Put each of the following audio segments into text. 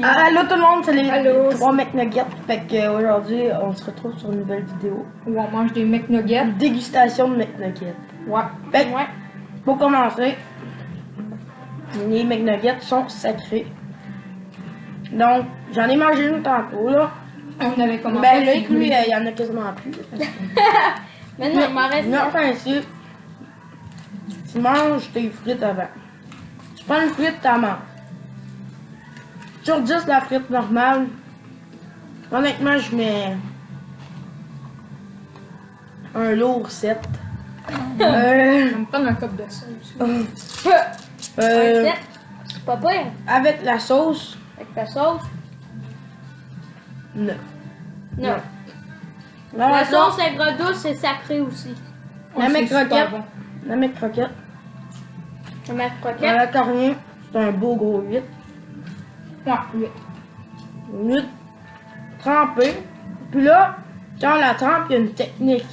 Allô tout le monde, c'est les Allô. 3 McNuggets. Fait qu'aujourd'hui, on se retrouve sur une nouvelle vidéo. Où on mange des McNuggets. Une dégustation de McNuggets. Ouais. Fait que, pour commencer, les McNuggets sont sacrés. Donc, j'en ai mangé une tantôt, là. On avait commencé. Ben là, lui, il y en a quasiment plus. Maintenant, il m'en reste. Non, enfin, ici, tu manges tes frites avant. Tu prends une frite, t'en manges. Sur 10, la frite normale, honnêtement, je mets un lourd 7. On va me prendre un cup de sauce. C'est pas pire. Avec la sauce, Avec la sauce. 9. Non. La La sauce aigre douce, c'est sacré aussi. La c'est super McCroquette. bon. La McCroquette. La mac Dans croquette. la cornée, c'est un beau gros 8. Ouais, 8. 8 trempé. Puis là, quand on la trempe, il y a une technique.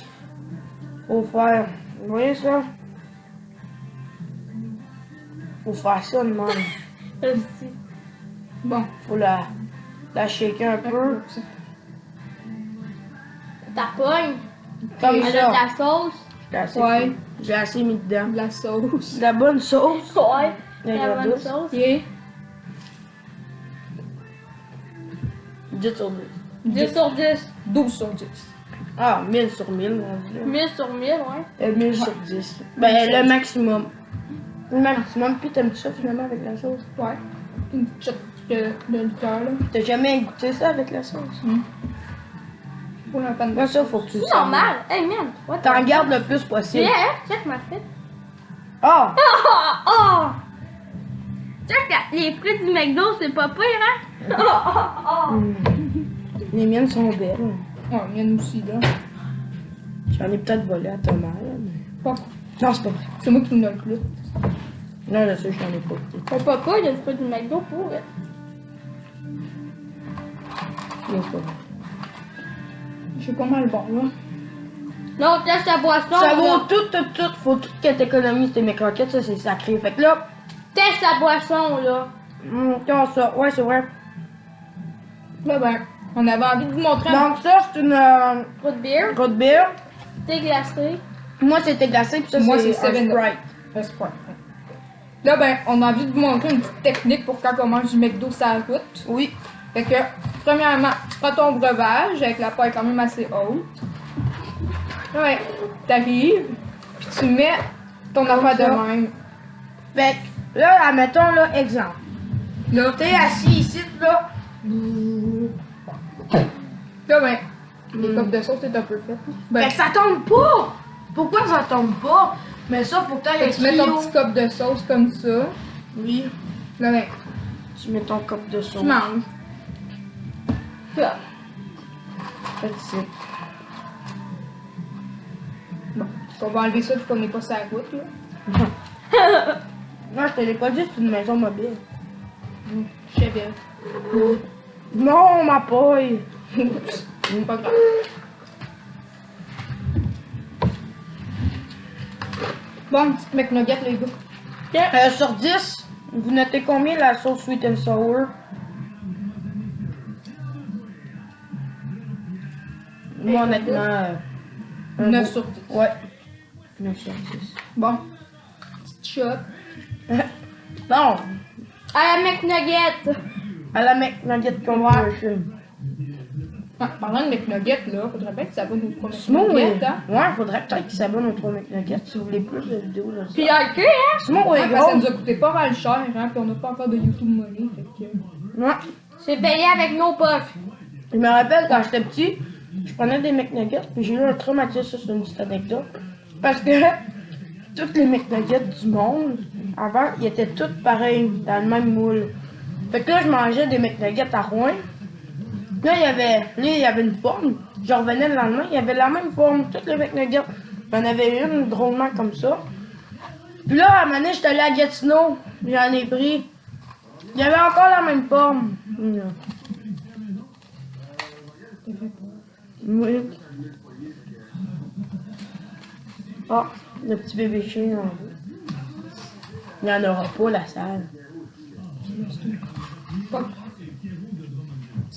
Faut faire. Vous voyez ça? Faut faire ça de même. Bon. Faut la shaker un peu. Ta pogne. Comme Elle a de ça. la sauce. J'ai assez, Ouais. j'ai assez mis dedans. De la sauce. De la bonne sauce. Ouais. Aigre La bonne douce. sauce. Ok. 10 sur 10. 10 sur 10. 12 sur 10. Ah, 1000 sur 1000, mon dieu. 1000 sur 1000, ouais. 1000 sur 10. Ben, le maximum. Le maximum. Puis t'aimes ça finalement avec la sauce? Ouais. Une petite shot de liqueur, là. T'as jamais goûté ça avec la sauce? Pour un pan de Moi, ça, faut que tu le C'est saches. normal. Hey, man. What T'en gardes le plus possible. Yeah, check ma frite. Ah! Oh, oh. Check les frites du McDo, c'est pas pire, hein? Les miennes sont belles. Ouais, mienne aussi, là. J'en ai peut-être volé à ta mère. Mais... Pas. Non, c'est pas vrai. C'est moi qui me donne le plus. Non, là, ça, j'en ai pas goûté. C'est pas pire, les frites du McDo pour. Non, c'est pas vrai. Je suis pas mal bon, là. Non, teste ta boisson. Ça vaut là. tout. Faut tout que t'économises tes mécroquettes, ça, c'est sacré. Fait que là, Teste ta boisson, là. quand ça. Ouais, c'est vrai. Là, ben, on avait envie de vous montrer un Donc, ça, c'est une Root beer, root beer. thé glacé. Moi, c'était glacé, puis ça, Moi, c'est c'est un 7 Sprite. un Sprite. Là, ben, on a envie de vous montrer une petite technique pour quand on mange du McDo sur la route. Oui. Fait que, premièrement, tu prends ton breuvage avec la paille quand même assez haute. Ouais, t'arrives, puis tu mets ton Comme affaire ça. de même. Fait que là, admettons, là, exemple. Là, T'es assis ici, là. là ben, les copes de sauce, c'est un peu fait. Fait Ben, que ça tombe pas! Pourquoi ça tombe pas? Mais ça, faut que t'ailles fait que tu mets ton petit cop de sauce comme ça. Oui. Là, ben, Tu mets ton cup de sauce. tu manges. Ça. Fait que c'est... Bon, on va enlever ça vu qu'on n'est pas sur la route, là. Non, je te l'ai pas dit, c'est une maison mobile. Je sais bien. Non, ma paille! Pas grave. Bon, petite McNugget, les gars. Sur 10, vous notez combien la sauce sweet and sour? Moi, honnêtement, un 9 beau- sur 10. Ouais. 9 sur 10. Bon, petite shot. Bon, À la McNugget. à la McNugget Conversion. Ah, parlant de McNugget, là, faudrait bien que ça va nous prendre Simon, McNugget, hein. ouais, faudrait peut-être qu'il s'abonne aux 3 McNuggets si vous voulez plus de vidéos là. Puis IQ, hein? Simon, Ouais, ouais, parce que ça gros. nous a coûté pas mal cher, hein, puis on n'a pas encore de YouTube Money, fait que... Ouais. C'est payé avec nos poches. Je me rappelle quand j'étais petit, je prenais des McNuggets, puis j'ai eu un traumatisme, ça c'est une petite anecdote. Parce que toutes les McNuggets du monde, avant, ils étaient toutes pareilles, dans le même moule. Fait que là, je mangeais des McNuggets à Rouen. Là, il y avait une forme. Je revenais le lendemain, il y avait la même forme, toutes les McNuggets. J'en avais une drôlement comme ça. Puis là, à un moment donné, j'étais allé à Gatineau, j'en ai pris. Il y avait encore la même forme. Oui. Ah, le petit bébé chien en haut. Il n'y en aura pas, la salle. Pas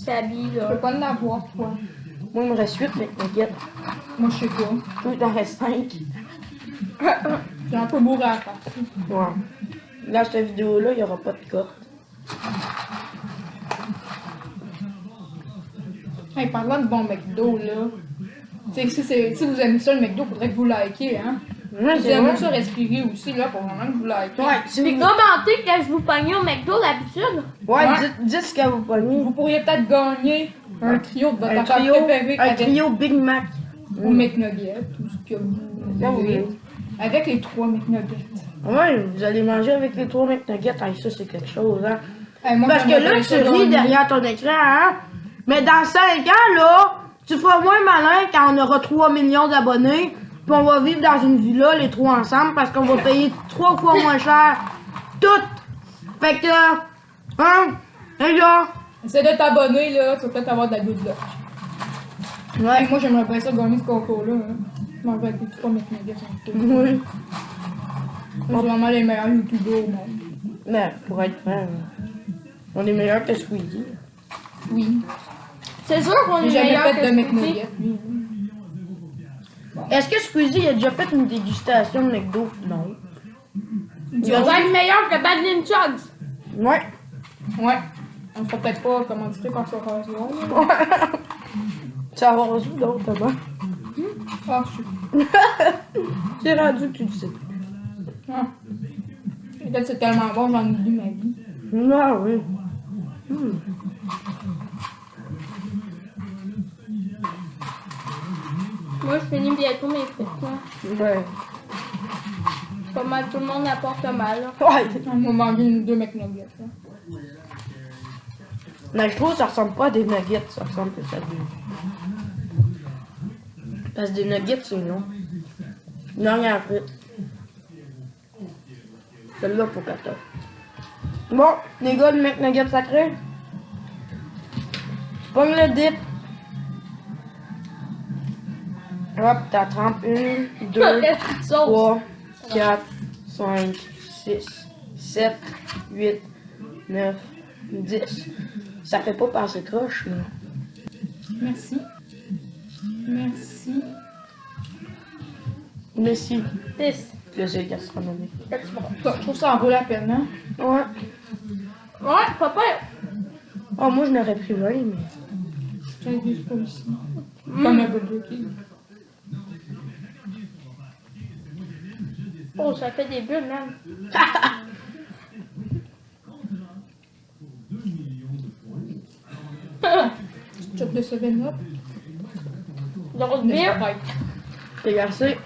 Gabi, Je là. peux pas en avoir, toi. Moi, il me reste 8 McNuggets. Moi, je sais pas. Toi, il t'en reste 5. J'ai un peu bourré à la face. Ouais. Dans cette vidéo-là, il n'y aura pas de code. Hey, parlant de bon McDo, là. Tu sais, si vous aimez ça, le McDo, faudrait que vous likez, hein. Ouais, Si vous c'est aimez vrai. ça respirer aussi, là, faut vraiment que vous likez. Ouais, si Puis vous... commentez que je vous pognais au McDo d'habitude. Ouais, Ouais. dites ce que vous pognez. Vous pourriez peut-être gagner un trio de votre Un affaire trio, préférée un avec trio Big Mac. au McNugget, tout ce que vous Ah voulez. oui. Avec les 3 McNuggets. Ouais, vous allez manger avec les 3 McNuggets. Hey, ça, c'est quelque chose, hein. Hey, moi, Parce que j'aimerais là, bien tu ça ris gagner. derrière ton écran, hein. Mais dans 5 ans, là, tu feras moins malin quand on aura 3 millions d'abonnés. Puis on va vivre dans une villa, les trois ensemble, parce qu'on va payer 3 fois moins cher. Tout. Fait que, hein, les gars. Essaie de t'abonner, là, tu vas peut-être avoir de la good luck. Ouais. Hey, moi, j'aimerais bien ça gagner ce concours-là. Hein. Manger avec les 3 McNuggets en tout. Oui. C'est vraiment les meilleurs youtubeurs au monde. Mais, pour être franc, on est meilleurs que Squeezie. Oui. C'est sûr qu'on J'ai est jamais meilleur fait que de Squeezie. McNuggets, lui. Est-ce que Squeezie a déjà fait une dégustation de McDo? Non. Tu vas être meilleur que Badlin Chugs. Ouais. Ouais. On ne sera peut-être pas commandité par ce là. Ça va où d'autre, là-bas? Ah, je sais. C'est rendu que tu le sais. Ah. Peut-être c'est tellement bon, j'en oublie ma vie. Ah oui. Moi, je finis bientôt mes frites, là. Ouais. Pas mal, tout le monde apporte mal, là. Ouais. On va manger 2 McNuggets. Là. Mais je trouve que ça ressemble pas à des nuggets, ça ressemble plus à des... Parce que des nuggets, c'est long. Non, il y a un frite. Celle-là, pour 14. Bon, les gars, le McNugget sacré. Tu pognes le dip. Hop, t'as 31, 2, Qu'est-ce que tu sauces? 3, 4, 5, 6, 7, 8, 9, 10. Ça fait pas passer croche, mais... Merci. Merci. Mais si, 10. plaisir gastronomique. C'est bon. Je trouve que ça en vaut la peine, hein? Ouais. Ouais, papa. Oh, moi, je n'aurais pris 20, mais... J'ai vu pas ici. Comme un Burger King. Oh, ça fait des bulles, même. Chop de 7-Up. Donc, Mais bien. peut-être. T'es glacé.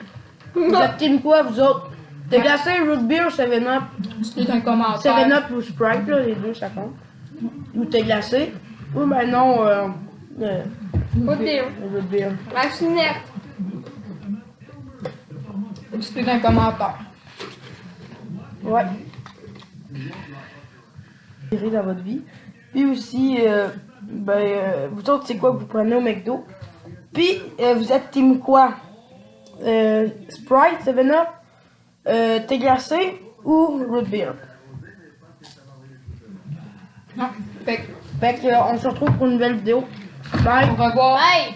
Vous êtes team quoi, vous autres? T'es glacé, root beer, 7-Up. C'est un commentaire. 7-Up ou Sprite, là, les deux, ça compte. Ou t'es glacé. Ou ben non, Root beer. root beer. La chinette. C'est un commentaire. Ouais. Dans votre vie. Puis aussi, vous autres, c'est quoi que vous prenez au McDo? Puis, vous êtes team quoi? Sprite, 7-Up, thé glacé ou root beer? Non. Fait que, Fait que, on se retrouve pour une nouvelle vidéo. Bye! au revoir. Bye.